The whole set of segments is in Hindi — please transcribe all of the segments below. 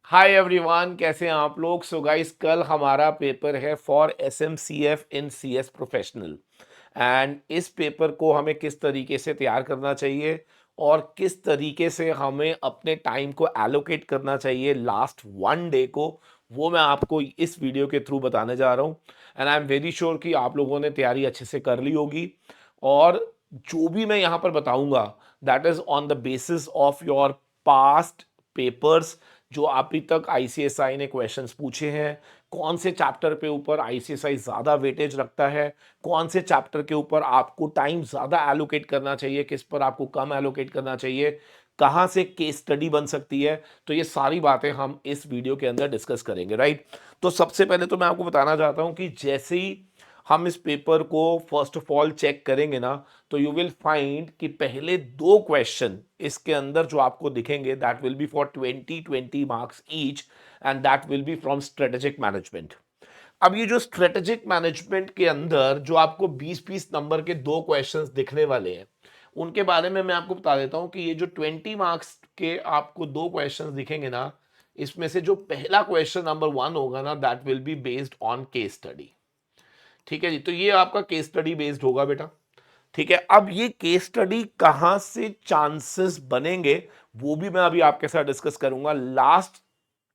हाय एवरीवन, कैसे हैं आप लोग। सो गाइस, कल हमारा पेपर है for SMCF in CS professional. And इस पेपर को हमें किस तरीके से तैयार करना चाहिए और किस तरीके से हमें अपने टाइम को एलोकेट करना चाहिए लास्ट 1 डे को, वो मैं आपको इस वीडियो के थ्रू बताने जा रहा हूँ। And I am very sure कि आप लोगों ने तैयारी अच्छे से कर ली होगी। और जो भी मैं यहाँ पर बताऊंगा, that is on the basis of your past papers, जो अभी तक आईसीएसआई ने क्वेश्चंस पूछे हैं। कौन से चैप्टर पे ऊपर आईसीएसआई ज्यादा वेटेज रखता है, कौन से चैप्टर के ऊपर आपको टाइम ज्यादा एलोकेट करना चाहिए, किस पर आपको कम एलोकेट करना चाहिए, कहां से केस स्टडी बन सकती है। तो ये सारी बातें हम इस वीडियो के अंदर डिस्कस करेंगे, राइट। तो सबसे पहले तो मैं आपको बताना चाहता हूं कि जैसे ही हम इस पेपर को फर्स्ट ऑफ ऑल चेक करेंगे ना, तो यू विल फाइंड कि पहले 2 क्वेश्चन इसके अंदर जो आपको दिखेंगे, that will be for 20 marks each, and that will be from strategic management. अब ये जो स्ट्रेटेजिक मैनेजमेंट के अंदर जो आपको 20-20 नंबर के 2 क्वेश्चंस दिखने वाले हैं, उनके बारे में मैं आपको बता देता हूं कि ये जो 20 मार्क्स के आपको 2 क्वेश्चंस दिखेंगे ना, इसमें से जो पहला क्वेश्चन नंबर 1 होगा ना, that will be based on case study. ठीक है जी, तो ये आपका केस स्टडी बेस्ड होगा बेटा। ठीक है, अब ये केस स्टडी कहां से चांसेस बनेंगे, वो भी मैं अभी आपके साथ डिस्कस करूंगा। लास्ट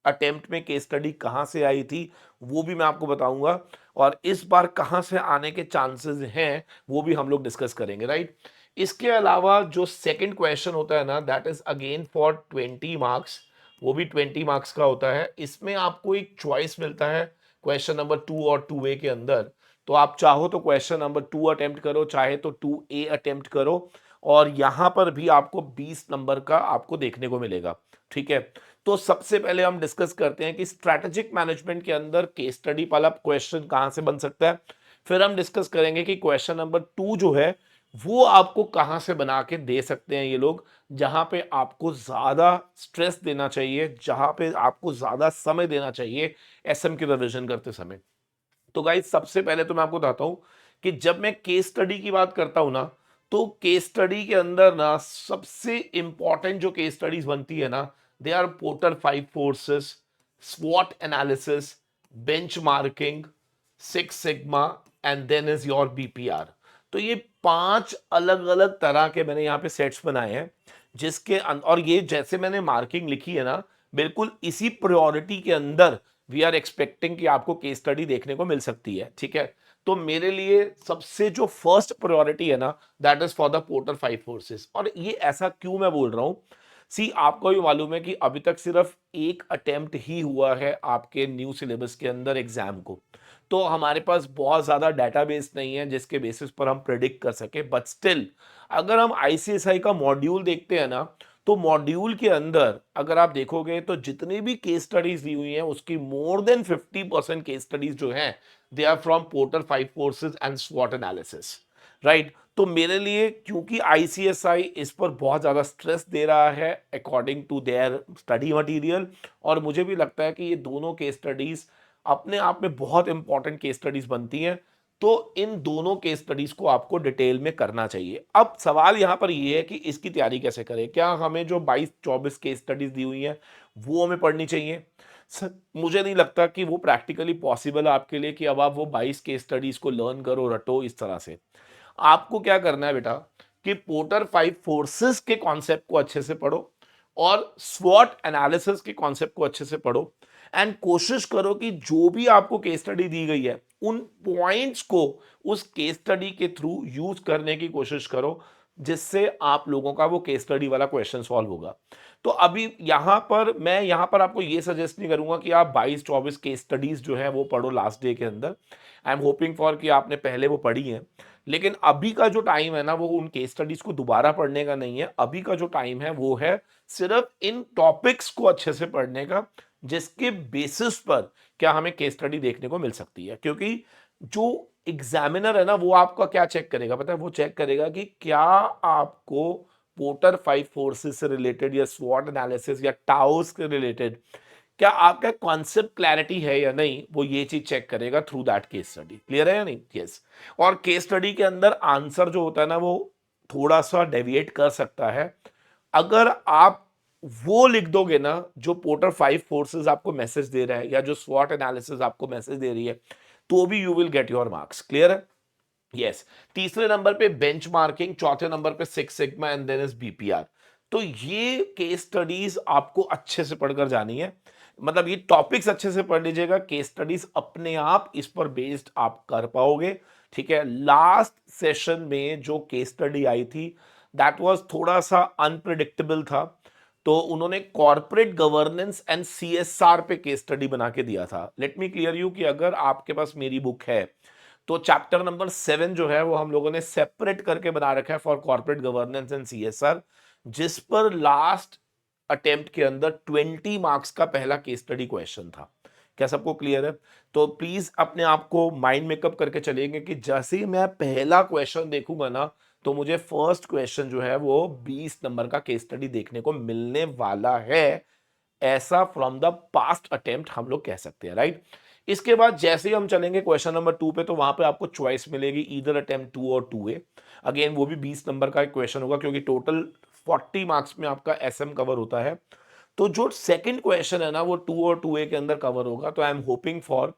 अटेम्प्ट में केस स्टडी कहां से आई थी, वो भी मैं आपको बताऊंगा। और इस बार कहां से आने के चांसेस हैं, वो भी हम लोग डिस्कस करेंगे, राइट। इसके अलावा जो सेकंड क्वेश्चन होता है ना, that is again for 20 marks. वो भी 20 मार्क्स का होता है। इसमें आपको एक चॉइस मिलता है क्वेश्चन नंबर 2 और 2A के अंदर। तो आप चाहो तो क्वेश्चन नंबर 2 अटेम्प्ट करो, चाहे तो 2A अटेम्प्ट करो। और यहां पर भी आपको 20 नंबर का आपको देखने को मिलेगा। ठीक है, तो सबसे पहले हम डिस्कस करते हैं कि स्ट्रैटेजिक मैनेजमेंट के अंदर केस स्टडी वाला क्वेश्चन कहां से बन सकता है। फिर हम डिस्कस करेंगे कि क्वेश्चन नंबर 2 जो है, वो आपको कहां से बना के दे सकते हैं ये लोग, जहां पे आपको ज्यादा स्ट्रेस देना चाहिए, जहां पे आपको ज्यादा समय देना चाहिए एसएम की रिवीजन करते समय। तो गाइस, सबसे पहले तो मैं आपको बताता हूं कि जब मैं केस स्टडी की बात करता हूं ना, तो केस स्टडी के अंदर ना सबसे इंपॉर्टेंट जो केस स्टडीज बनती है ना, दे आर पोर्टर 5 फोर्सेस, स्वॉट analysis, benchmarking, six sigma, and then is your BPR. तो ये 5 अलग अलग तरह के मैंने यहाँ पे सेट्स बनाए हैं, और ये जैसे मैंने मार्किंग लिखी है ना, बिल्कुल इसी प्रायोरिटी के अंदर वी आर एक्सपेक्टिंग कि आपको केस स्टडी देखने को मिल सकती है। ठीक है, तो मेरे लिए सबसे जो फर्स्ट प्रायोरिटी है ना, that is for the porter 5 forces. और ये ऐसा क्यों मैं बोल रहा हूं, सी आपको भी मालूम है कि अभी तक सिर्फ एक अटेम्प्ट ही हुआ है आपके न्यू सिलेबस के अंदर एग्जाम को। तो हमारे पास बहुत ज्यादा डेटाबेस नहीं है जिसके बेसिस पर हम प्रिडिक्ट कर सके। बट स्टिल, अगर हम आईसीएसआई का मॉड्यूल देखते हैं ना, तो मॉड्यूल के अंदर अगर आप देखोगे तो जितनी भी केस स्टडीज दी हुई हैं, उसकी मोर देन 50% केस स्टडीज जो हैं, they are from Porter 5 forces and स्वॉट एनालिसिस, राइट। तो मेरे लिए, क्योंकि आईसीएसआई इस पर बहुत ज्यादा स्ट्रेस दे रहा है according to their study material, और मुझे भी लगता है कि ये दोनों केस स्टडीज अपने आप में बहुत इंपॉर्टेंट केस स्टडीज बनती हैं। तो इन दोनों केस स्टडीज को आपको डिटेल में करना चाहिए। अब सवाल यहां पर यह है कि इसकी तैयारी कैसे करें। क्या हमें जो 22-24 केस स्टडीज दी हुई हैं, वो हमें पढ़नी चाहिए? मुझे नहीं लगता कि वो प्रैक्टिकली पॉसिबल है आपके लिए कि अब आप वो 22 केस स्टडीज को लर्न करो, रटो इस तरह से। आपको क्या करना है बेटा, कि पोर्टर 5 फोर्सेस के कॉन्सेप्ट को अच्छे से पढ़ो, और स्वॉट एनालिसिस के कॉन्सेप्ट को अच्छे से पढ़ो। एंड कोशिश करो कि जो भी आपको केस स्टडी दी गई है, उन पॉइंट्स को उस केस स्टडी के थ्रू यूज करने की कोशिश करो, जिससे आप लोगों का वो केस स्टडी वाला क्वेश्चन सॉल्व होगा। तो अभी यहां पर आपको ये सजेस्ट नहीं करूंगा कि आप 22-24 केस स्टडीज जो है वो पढ़ो लास्ट डे के अंदर। आई एम होपिंग फॉर कि आपने पहले वो पढ़ी है। लेकिन अभी का जो टाइम है ना, वो उन केस स्टडीज को दोबारा पढ़ने का नहीं है। अभी का जो टाइम है वो है सिर्फ इन टॉपिक्स को अच्छे से पढ़ने का, जिसके बेसिस पर क्या हमें केस स्टडी देखने को मिल सकती है। क्योंकि जो एग्जामिनर है ना, वो आपका क्या चेक करेगा पता है? वो चेक करेगा कि क्या आपको पोर्टर 5 फोर्सेस से रिलेटेड, या स्वॉट एनालिसिस, या टाउस के रिलेटेड क्या आपका कॉन्सेप्ट क्लैरिटी है या नहीं, वो ये चीज चेक करेगा through that case study. Clear है या नहीं? यस। और केस स्टडी के अंदर आंसर जो होता है ना, वो थोड़ा सा डेविएट कर सकता है। अगर आप वो लिख दोगे ना जो पोर्टर 5 फोर्सेस आपको मैसेज दे रहा है या जो स्वॉट एनालिसिस आपको मैसेज दे रही है, तो भी you will get your marks. Clear है? यस। तीसरे नंबर पे बेंचमार्किंग, चौथे नंबर पे six sigma and then is BPR. तो ये केस स्टडीज आपको अच्छे से पढ़कर जानी है, मतलब ये टॉपिक्स अच्छे से पढ़ लीजिएगा, केस स्टडीज अपने आप इस पर बेस्ड आप कर पाओगे। ठीक है? लास्ट सेशन में जो केस स्टडी आई थी दैट वाज थोड़ा सा अनप्रिडिक्टेबल था, तो उन्होंने कॉर्पोरेट गवर्नेंस एंड सीएसआर पे केस स्टडी बना के दिया था। लेट मी क्लियर यू कि अगर आपके पास मेरी बुक है तो चैप्टर नंबर 7 जो है वो हम लोगों ने सेपरेट करके बना रखा है for corporate governance and CSR, जिस पर लास्ट अटेम्प्ट के अंदर 20 मार्क्स का पहला केस स्टडी क्वेश्चन था। क्या सबको क्लियर है? तो प्लीज अपने आप को माइंड मेकअप करके चलेंगे कि जैसे ही मैं पहला क्वेश्चन देखूंगा ना, तो मुझे फर्स्ट क्वेश्चन जो है वो 20 नंबर का केस स्टडी देखने को मिलने वाला है। ऐसा फ्रॉम द पास्ट अटेम्प्ट हम लोग कह सकते हैं, राइट? इसके बाद जैसे ही हम चलेंगे क्वेश्चन नंबर 2 पे, तो वहां पे आपको चॉइस मिलेगी इधर अटेम्प्ट 2 और 2A। अगेन वो भी 20 नंबर का एक क्वेश्चन होगा, क्योंकि टोटल 40 मार्क्स में आपका एसएम कवर होता है। तो जो सेकंड क्वेश्चन है ना वो 2 और 2A के अंदर कवर होगा। तो आई एम होपिंग फॉर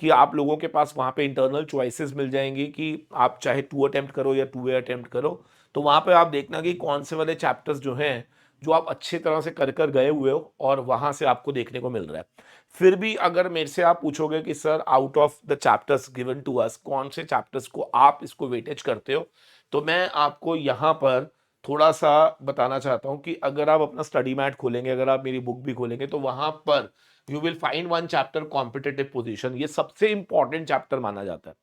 कि आप लोगों के पास वहां पे इंटरनल चॉइसेस मिल जाएंगी कि आप चाहे 2 अटेम्प्ट करो या 2A अटेम्प्ट करो। तो वहां पे आप देखना कि कौन से वाले चैप्टर्स जो हैं जो आप अच्छी तरह से कर गए हुए हो और वहां से आपको देखने को मिल रहा है। फिर भी अगर मेरे से आप पूछोगे कि sir out of the chapters given to us कौन से चैप्टर्स को आप इसको वेटेज करते हो, तो मैं आपको यहाँ पर थोड़ा सा बताना चाहता हूँ कि अगर आप अपना स्टडी मैट खोलेंगे, अगर आप मेरी बुक भी खोलेंगे, तो वहां पर you will find one chapter competitive position. ये सबसे इंपॉर्टेंट चैप्टर माना जाता है,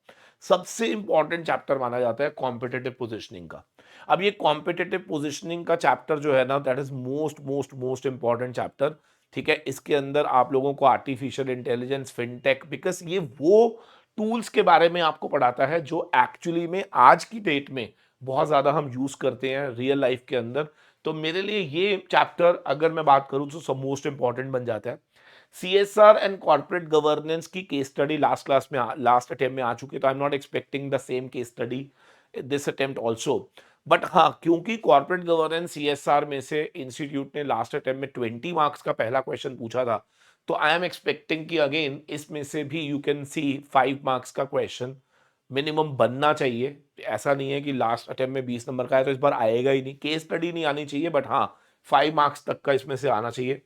सबसे इंपॉर्टेंट चैप्टर माना जाता है कॉम्पिटेटिव पोजीशनिंग का। अब ये कॉम्पिटेटिव पोजीशनिंग का चैप्टर जो है ना that is most most most important chapter. ठीक है? इसके अंदर आप लोगों को आर्टिफिशियल इंटेलिजेंस, फिनटेक, बिकॉज ये वो टूल्स के बारे में आपको पढ़ाता है जो एक्चुअली में आज की डेट में बहुत ज्यादा हम यूज करते हैं रियल लाइफ के अंदर। तो मेरे लिए ये चैप्टर अगर मैं बात करूं तो सब मोस्ट इंपॉर्टेंट बन जाता है। सीएसआर एंड कॉर्पोरेट गवर्नेंस की केस स्टडी लास्ट अटेम्प्ट में आ चुकी है, तो I am not expecting the same case study this attempt also. But हाँ, क्योंकि कॉर्पोरेट गवर्नेंस सीएसआर में से इंस्टीट्यूट ने लास्ट अटेम्प्ट में 20 मार्क्स का पहला क्वेश्चन पूछा था, तो आई एम एक्सपेक्टिंग कि अगेन इसमें से भी यू कैन सी 5 मार्क्स का क्वेश्चन मिनिमम बनना चाहिए। ऐसा नहीं है कि लास्ट अटेम्प्ट में 20 नंबर का है तो इस बार आएगा ही नहीं, केस स्टडी नहीं आनी चाहिए, बट हाँ 5 मार्क्स तक का इसमें से आना चाहिए।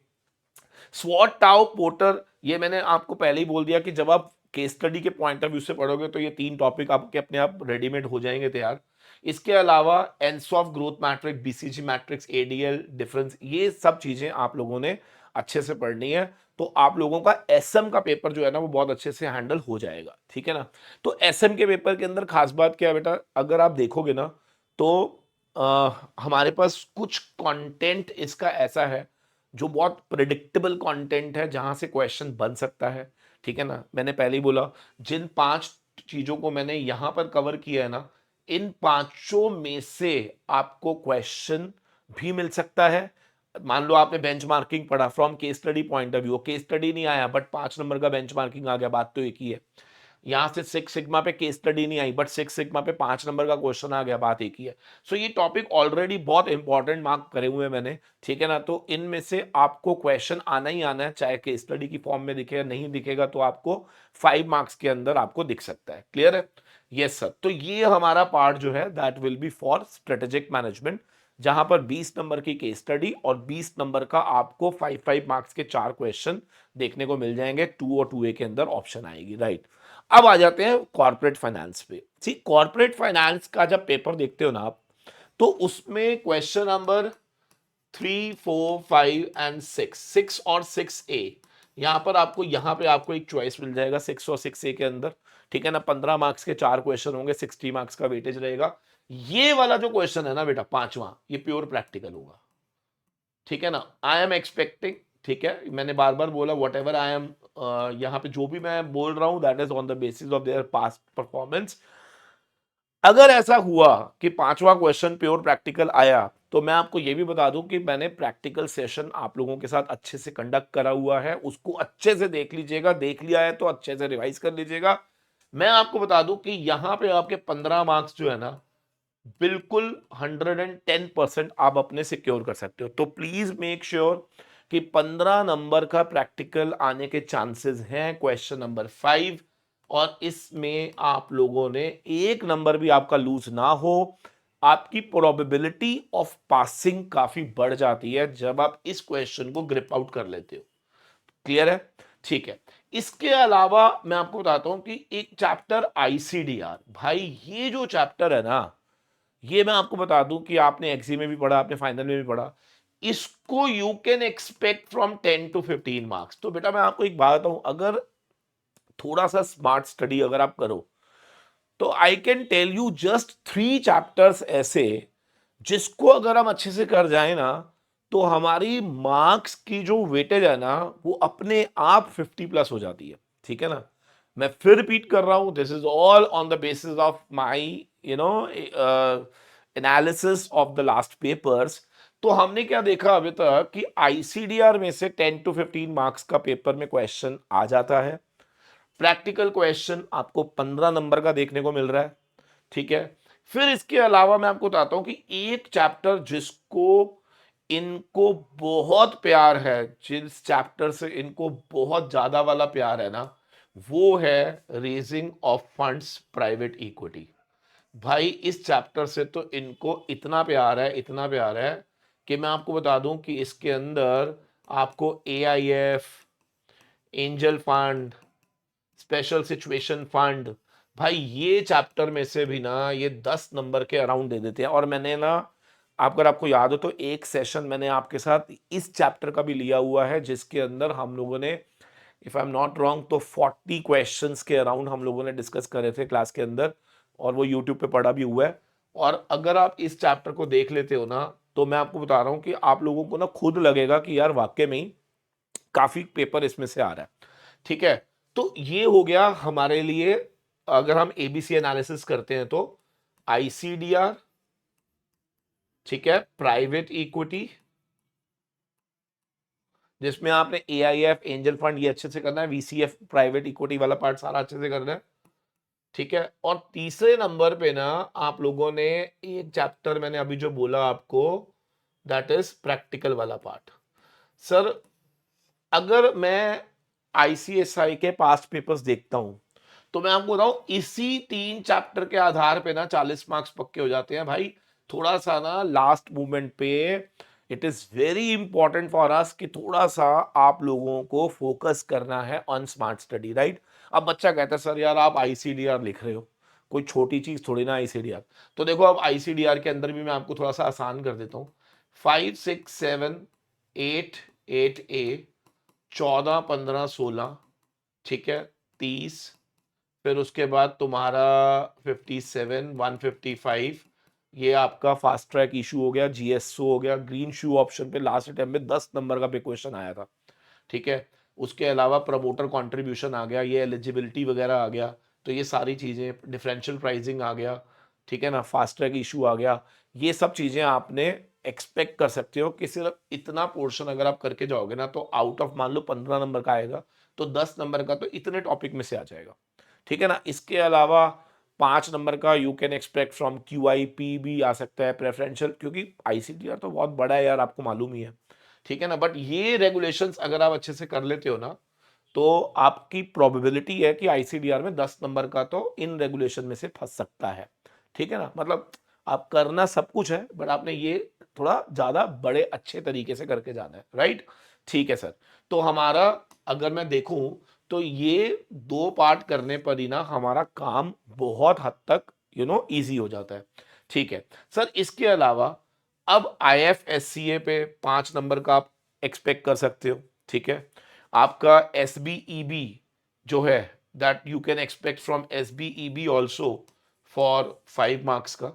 स्वॉट टाउ पोर्टर, ये मैंने आपको पहले ही बोल दिया कि जब आप केस स्टडी के पॉइंट ऑफ व्यू से पढ़ोगे तो ये 3 टॉपिक आपके अपने आप रेडीमेड हो जाएंगे तैयार। इसके अलावा Ansoff growth matrix, BCG matrix, ADL difference, ये सब चीजें आप लोगों ने अच्छे से पढ़नी है। तो आप लोगों का एसएम का पेपर जो है ना वो बहुत अच्छे से हैंडल हो जाएगा। ठीक है ना? तो एसएम के पेपर के अंदर खास बात क्या है बेटा, अगर आप देखोगे ना तो हमारे पास कुछ कंटेंट इसका ऐसा है जो बहुत प्रिडिक्टेबल कंटेंट है, जहां से क्वेश्चन बन सकता है। ठीक है ना? मैंने पहले ही बोला जिन 5 चीजों को मैंने यहां पर कवर किया है ना, इन पांचों में से आपको क्वेश्चन भी मिल सकता है। मान लो आपने बेंचमार्किंग पढ़ा from case study point of view, case study नहीं आया बट 5 नंबर का बेंचमार्किंग आ गया, बात तो एक ही है। यहां से सिक्स सिग्मा पे केस स्टडी नहीं आई बट सिक्स सिग्मा पे 5 नंबर का क्वेश्चन आ गया, बात एक ही है। सो ये टॉपिक ऑलरेडी बहुत इंपॉर्टेंट मार्क करे हुए हैं मैंने। ठीक है ना? तो इनमें से आपको क्वेश्चन आना ही आना है, चाहे केस स्टडी की फॉर्म में दिखे या नहीं दिखेगा, तो आपको 5 मार्क्स के अंदर आपको दिख सकता है। क्लियर है? Yes sir. तो ये हमारा पार्ट जो है that will be for strategic management, जहां पर 20 नंबर की केस स्टडी और 20 नंबर का आपको 5 मार्क्स के 4 क्वेश्चन देखने को मिल जाएंगे। 2 और 2A के अंदर ऑप्शन आएगी, राइट? अब आ जाते हैं कॉर्पोरेट फाइनेंस पे। सी कॉर्पोरेट फाइनेंस का जब पेपर देखते हो ना आप, तो उसमें क्वेश्चन नंबर 3, 4, 5 एंड 6, 6 और 6A, यहां पर आपको यहां पे आपको एक चॉइस मिल जाएगा 6 और 6A के अंदर। ठीक है ना? 15 मार्क्स के 4 क्वेश्चन होंगे, 60 मार्क्स का वेटेज रहेगा। ये वाला जो क्वेश्चन है ना बेटा, पांचवा, ये प्योर प्रैक्टिकल होगा। ठीक है ना? आई एम एक्सपेक्टिंग, ठीक है, मैंने बार बार बोला वट एवर आई एम, यहाँ पे जो भी मैं बोल रहा हूं that is on the basis of their past performance. अगर ऐसा हुआ कि पांचवा क्वेश्चन प्योर प्रैक्टिकल आया, तो मैं आपको यह भी बता दूं कि मैंने प्रैक्टिकल सेशन आप लोगों के साथ अच्छे से कंडक्ट करा हुआ है, उसको अच्छे से देख लीजिएगा, देख लिया है तो अच्छे से रिवाइज कर लीजिएगा। मैं आपको बता दूं कि यहां पे आपके 15 मार्क्स जो है ना बिल्कुल 110% आप अपने सिक्योर कर सकते हो। तो प्लीज मेक श्योर कि 15 नंबर का प्रैक्टिकल आने के चांसेस हैं क्वेश्चन नंबर 5, और इसमें आप लोगों ने एक नंबर भी आपका लूज ना हो। आपकी प्रोबेबिलिटी ऑफ पासिंग काफी बढ़ जाती है जब आप इस क्वेश्चन को ग्रिप आउट कर लेते हो। क्लियर है? ठीक है। इसके अलावा मैं आपको बताता हूं कि एक चैप्टर आईसीडीआर, भाई ये जो चैप्टर है ना, ये मैं आपको बता दूं कि आपने एक्सी में भी पढ़ा, आपने फाइनल में भी पढ़ा, इसको you can expect from 10 to 15 marks. तो बेटा मैं आपको एक बात बताऊं, अगर थोड़ा सा स्मार्ट स्टडी अगर आप करो तो I can tell you just 3 chapters ऐसे जिसको अगर हम अच्छे से कर जाए ना, तो हमारी मार्क्स की जो वेटेज है ना वो अपने आप 50+ हो जाती है। ठीक है ना? मैं फिर रिपीट कर रहा हूं, this is all on the basis of my analysis of the last papers. तो हमने क्या देखा अभी तक कि आईसीडीआर में से 10 to 15 मार्क्स का पेपर में क्वेश्चन आ जाता है। प्रैक्टिकल क्वेश्चन आपको 15 नंबर का देखने को मिल रहा है। ठीक है। फिर इसके अलावा मैं आपको बताता हूं कि एक चैप्टर जिसको इनको बहुत प्यार है, जिस चैप्टर से इनको बहुत ज्यादा वाला प्यार है ना, वो है raising of funds private equity. भाई इस चैप्टर से तो इनको इतना प्यार है, इतना प्यार है कि मैं आपको बता दूं कि इसके अंदर आपको AIF, angel fund, special situation fund, भाई ये चैप्टर में से भी ना ये 10 नंबर के अराउंड दे देते हैं। और मैंने ना, अगर आपको याद हो तो एक सेशन मैंने आपके साथ इस चैप्टर का भी लिया हुआ है जिसके अंदर हम लोगों ने, if I am not wrong, तो 40 क्वेश्चंस के अराउंड हम लोगों ने डिस्कस करे थे क्लास के अंदर, और वो यूट्यूब पे पढ़ा भी हुआ है। और अगर आप इस चैप्टर को देख लेते हो ना, तो मैं आपको बता रहा हूं कि आप लोगों को ना खुद लगेगा कि यार वाकई में ही काफी पेपर इसमें से आ रहा है। ठीक है। तो ये हो गया हमारे लिए, अगर हम एबीसी एनालिसिस करते हैं तो आईसीडीआर, ठीक है, प्राइवेट इक्विटी जिसमें आपने एआईएफ, एंजल फंड ये अच्छे से करना है, वीसीएफ प्राइवेट इक्विटी वाला पार्ट सारा अच्छे से करना है। ठीक है। और तीसरे नंबर पे ना आप लोगों ने एक चैप्टर मैंने अभी जो बोला आपको, दैट इज प्रैक्टिकल वाला पार्ट। सर अगर मैं आईसीएसआई के पास्ट पेपर्स देखता हूं तो मैं आपको बताऊं इसी 3 चैप्टर के आधार पे ना 40 मार्क्स पक्के हो जाते हैं भाई। थोड़ा सा ना लास्ट मोमेंट पे it is very important for us कि थोड़ा सा आप लोगों को फोकस करना है ऑन स्मार्ट स्टडी, राइट? अब बच्चा कहता है सर यार आप आईसीडीआर लिख रहे हो, कोई छोटी चीज थोड़ी ना आईसीडीआर। तो देखो अब आईसीडीआर के अंदर भी मैं आपको थोड़ा सा आसान कर देता हूँ। 5, 6, 7, 8, 8A, 14, 15, 16, ठीक है, 30, फिर उसके बाद तुम्हारा 57, 155, ये आपका फास्ट ट्रैक इशू हो गया, जीएसओ हो गया, ग्रीन शू ऑप्शन पे लास्ट अटेम्प्ट में 10 नंबर का पे क्वेश्चन आया था। ठीक है। उसके अलावा प्रमोटर कंट्रीब्यूशन आ गया, ये एलिजिबिलिटी वगैरह आ गया, तो ये सारी चीज़ें, डिफरेंशियल प्राइसिंग आ गया, ठीक है ना, फास्ट ट्रैक इशू आ गया। ये सब चीज़ें आपने एक्सपेक्ट कर सकते हो कि सिर्फ इतना पोर्शन अगर आप करके जाओगे ना तो आउट ऑफ मान लो 15 नंबर का आएगा तो 10 नंबर का तो इतने टॉपिक में से आ जाएगा। ठीक है ना? इसके अलावा 5 नंबर का you can expect from QIP भी आ सकता है, प्रेफरेंशियल, क्योंकि आईसीटीआर तो बहुत बड़ा है यार, आपको मालूम ही है। ठीक है ना? बट ये रेगुलेशंस अगर आप अच्छे से कर लेते हो ना तो आपकी प्रोबेबिलिटी है कि आईसीडीआर में 10 नंबर का तो इन रेगुलेशन में से फंस सकता है। ठीक है ना? मतलब आप करना सब कुछ है बट आपने ये थोड़ा ज्यादा बड़े अच्छे तरीके से करके जाना है, राइट? ठीक है सर। तो हमारा, अगर मैं देखूं तो ये 2 पार्ट करने पर ही ना हमारा काम बहुत हद तक इजी हो जाता है। ठीक है सर। इसके अलावा अब आईएफएससीए पे 5 नंबर का आप एक्सपेक्ट कर सकते हो। ठीक है। आपका एसबीईबी जो है, that you can expect from SBEB also for 5 marks का।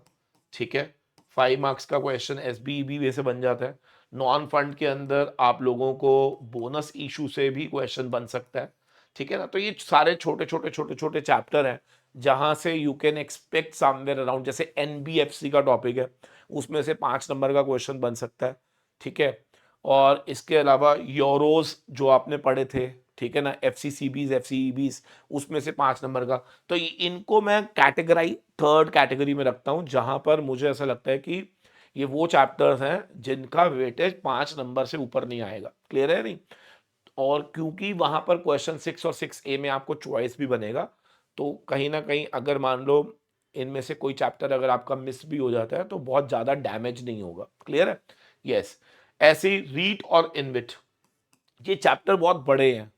ठीक है। 5 मार्क्स का क्वेश्चन एसबीईबी में से बन जाता है। नॉन फंड के अंदर आप लोगों को बोनस इशू से भी क्वेश्चन बन सकता है। ठीक है ना? तो ये सारे छोटे छोटे छोटे छोटे चैप्टर हैं जहां से you can expect somewhere around, जैसे एनबीएफसी का टॉपिक है उसमें से 5 नंबर का क्वेश्चन बन सकता है। ठीक है। और इसके अलावा यूरोज जो आपने पढ़े थे, ठीक है ना, FCCBs, FCEBs, उसमें से 5 नंबर का। तो इनको मैं कैटेगराइज थर्ड कैटेगरी में रखता हूँ, जहां पर मुझे ऐसा लगता है कि ये वो चैप्टर्स हैं जिनका वेटेज 5 नंबर से ऊपर नहीं आएगा। क्लियर है नहीं? और क्योंकि वहां पर क्वेश्चन 6 और 6A में आपको चॉइस भी बनेगा, तो कहीं ना कहीं अगर मान लो इनमें से कोई चैप्टर अगर आपका मिस भी हो जाता है तो बहुत ज़्यादा डैमेज नहीं होगा। क्लियर है? यस। ऐसे ही रीट और इनविट, ये चैप्टर बहुत बड़े हैं,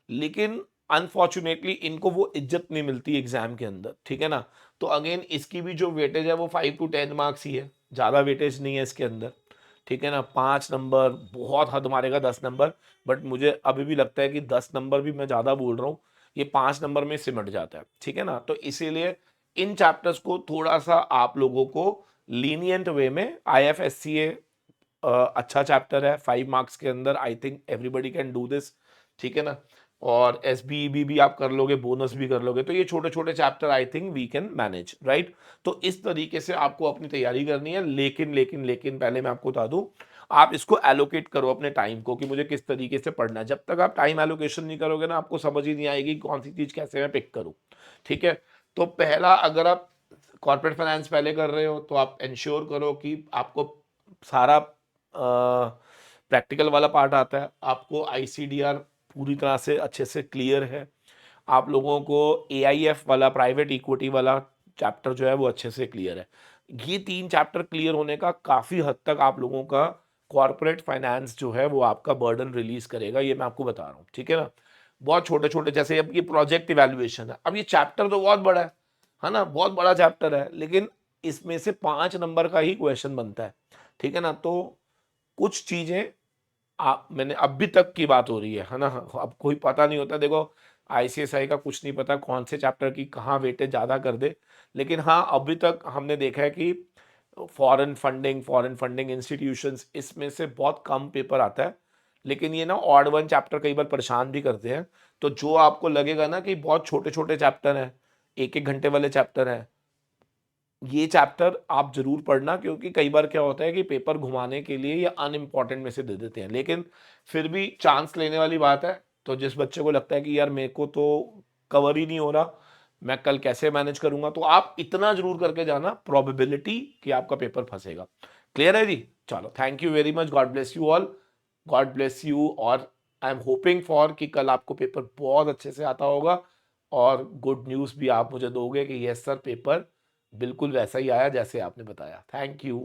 लेकिन अनफॉर्चुनेटली इनको वो इज्जत नहीं मिलती एग्जाम के अंदर। ठीक है ना? तो अगेन इसकी भी जो वेटेज है वो 5 to 10 मार्क्स ही है, ज़्यादा वेटेज नहीं है इसके अंदर। ठीक है ना? 5 नंबर बहुत हद मारेगा, 10 नंबर, बट मुझे अभी भी लगता है कि 10 नंबर भी मैं ज़्यादा बोल रहा हूँ, ये 5 नंबर में सिमट जाता है। ठीक है ना? तो इसीलिए इन चैप्टर्स को थोड़ा सा आप लोगों को लीनियंट वे में, IFSCA अच्छा चैप्टर है 5 मार्क्स के अंदर, I think everybody can do this. ठीक है ना? और SBEB भी आप कर लोगे, बोनस भी कर लोगे, तो ये छोटे छोटे chapter I think we can manage, right? तो इस तरीके से आपको अपनी तैयारी करनी है, लेकिन लेकिन लेकिन पहले मैं आपको बता दूं, आप इसको एलोकेट करो अपने टाइम को कि मुझे किस तरीके से पढ़ना है। जब तक आप टाइम एलोकेशन नहीं करोगे ना, आपको समझ ही नहीं आएगी कौन सी चीज कैसे मैं पिक करूं। ठीक है? तो पहला, अगर आप कॉर्पोरेट फाइनेंस पहले कर रहे हो तो आप इंश्योर करो कि आपको सारा प्रैक्टिकल वाला पार्ट आता है, आपको ICDR पूरी तरह से अच्छे से क्लियर है, आप लोगों को AIF वाला, प्राइवेट इक्विटी वाला चैप्टर जो है वो अच्छे से क्लियर है। ये 3 चैप्टर क्लियर होने का काफ़ी हद तक आप लोगों का कॉर्पोरेट फाइनेंस जो है वो आपका बर्डन रिलीज करेगा, ये मैं आपको बता रहा हूँ। ठीक है ना? बहुत छोटे छोटे, जैसे अब ये प्रोजेक्ट इवैल्यूएशन है, अब ये चैप्टर तो बहुत बड़ा है ना, बहुत बड़ा चैप्टर है, लेकिन इसमें से 5 नंबर का ही क्वेश्चन बनता है। ठीक है ना? तो कुछ चीजें आप, मैंने अभी तक की बात हो रही है ना, अब कोई पता नहीं होता, देखो ICSI का कुछ नहीं पता कौन से चैप्टर की कहाँ वेटेज ज़्यादा कर दे, लेकिन हाँ अभी तक हमने देखा है कि फॉरेन फंडिंग इंस्टीट्यूशंस, इसमें से बहुत कम पेपर आता है, लेकिन ये ना ऑड वन चैप्टर कई बार परेशान भी करते हैं। तो जो आपको लगेगा ना कि बहुत छोटे छोटे चैप्टर हैं, 1 1 घंटे वाले चैप्टर हैं, ये चैप्टर आप जरूर पढ़ना, क्योंकि कई बार क्या होता है कि पेपर घुमाने के लिए ये अनइम्पॉर्टेंट में से दे देते हैं, लेकिन फिर भी चांस लेने वाली बात है। तो जिस बच्चे को लगता है कि यार मेरे को तो कवर ही नहीं हो रहा, मैं कल कैसे मैनेज करूंगा, तो आप इतना जरूर करके जाना, प्रोबेबिलिटी कि आपका पेपर फंसेगा। क्लियर है जी? चलो, thank you very much, God bless you all, God bless you. और आई एम होपिंग फॉर कि कल आपको पेपर बहुत अच्छे से आता होगा, और गुड न्यूज़ भी आप मुझे दोगे कि यस सर, पेपर बिल्कुल वैसा ही आया जैसे आपने बताया। Thank you.